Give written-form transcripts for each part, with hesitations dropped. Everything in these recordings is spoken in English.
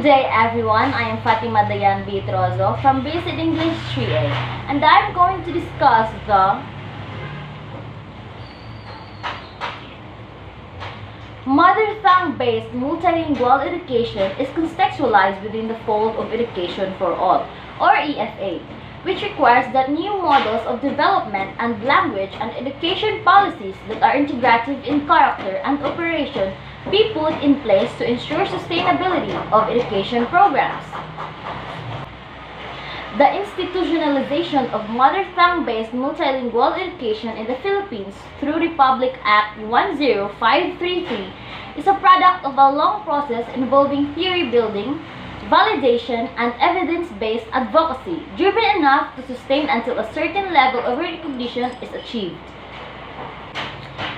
day everyone, I am Fatima Dayan Vitrozo from Basic English 3A and I'm going to discuss the Mother tongue-based multilingual education is contextualized within the fold of Education for All, or EFA, which requires that new models of development and language and education policies that are integrative in character and operation be put in place to ensure sustainability of education programs. The institutionalization of mother tongue-based multilingual education in the Philippines through Republic Act 10533 is a product of a long process involving theory building, validation, and evidence-based advocacy, driven enough to sustain until a certain level of recognition is achieved.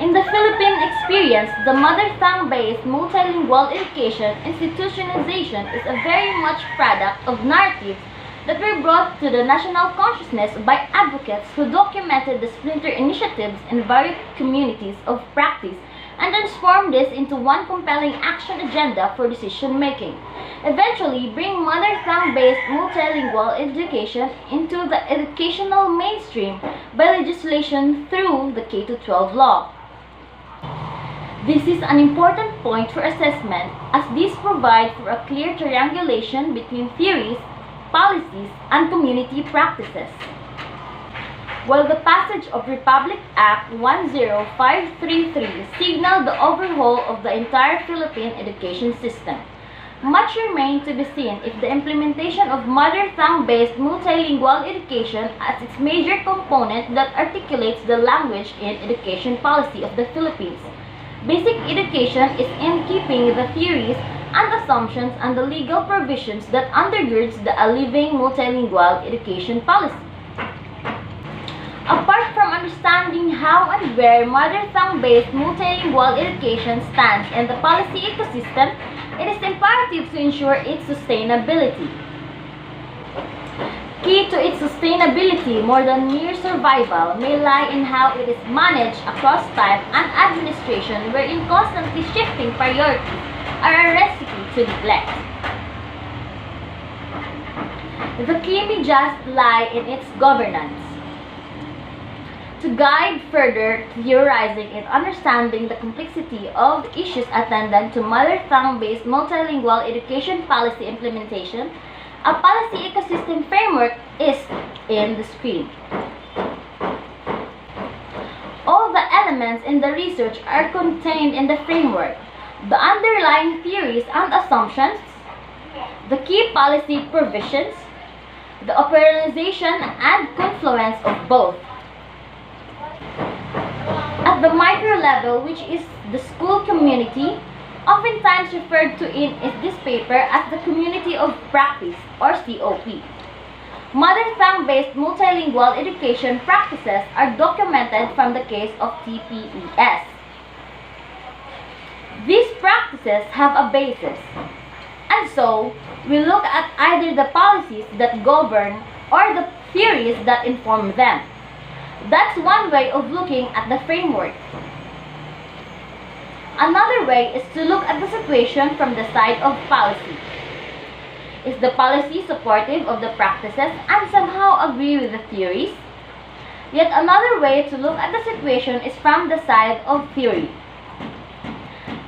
In the Philippine experience, the mother tongue-based multilingual education institutionalization is a very much product of narratives that were brought to the national consciousness by advocates who documented the splinter initiatives in various communities of practice and transformed this into one compelling action agenda for decision-making, eventually bring mother tongue-based multilingual education into the educational mainstream by legislation through the K-12 law. This is an important point for assessment as these provide for a clear triangulation between theories, policies, and community practices. While the passage of Republic Act 10533 signaled the overhaul of the entire Philippine education system, much remains to be seen if the implementation of mother tongue-based multilingual education as its major component that articulates the language in education policy of the Philippines. Basic education is in keeping with the theories and assumptions and the legal provisions that undergirds the living multilingual education policy. Apart from understanding how and where mother tongue-based multilingual education stands in the policy ecosystem, it is imperative to ensure its sustainability. Key to its sustainability more than mere survival may lie in how it is managed across time and administration, wherein constantly shifting priorities are a recipe to neglect. The key may just lie in its governance. To guide further theorizing and understanding the complexity of the issues attendant to mother tongue-based multilingual education policy implementation, a policy ecosystem framework is in the screen. All the elements in the research are contained in the framework. The underlying theories and assumptions, the key policy provisions, the operationalization and confluence of both. At the micro level, which is the school community, oftentimes referred to in this paper as the community of practice or COP. Mother tongue-based multilingual education practices are documented from the case of TPES. These practices have a basis, and so we look at either the policies that govern or the theories that inform them. That's one way of looking at the framework. Another way is to look at the situation from the side of policy. Is the policy supportive of the practices and somehow agree with the theories? Yet another way to look at the situation is from the side of theory.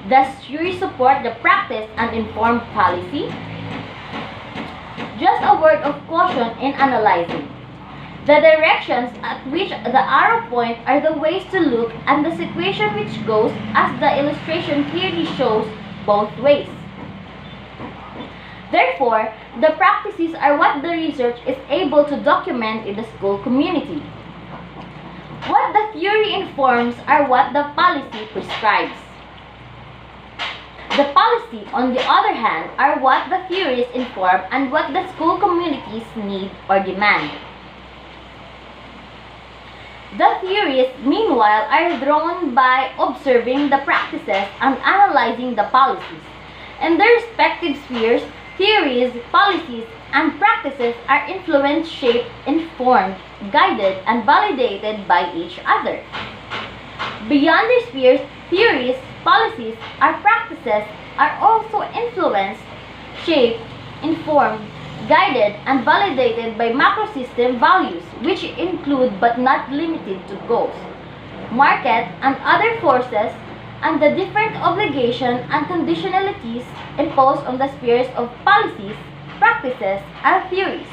Does theory support the practice and inform policy? Just a word of caution in analyzing. The directions at which the arrow point are the ways to look and the situation which goes, as the illustration clearly shows, both ways. Therefore, the practices are what the research is able to document in the school community. What the theory informs are what the policy prescribes. The policy, on the other hand, are what the theories inform and what the school communities need or demand. The theories, meanwhile, are drawn by observing the practices and analyzing the policies. In their respective spheres, theories, policies, and practices are influenced, shaped, informed, guided, and validated by each other. Beyond their spheres, theories, policies, or practices are also influenced, shaped, informed, guided, and validated by macrosystem values, which include but not limited to goals, market, and other forces, and the different obligations and conditionalities imposed on the spheres of policies, practices, and theories.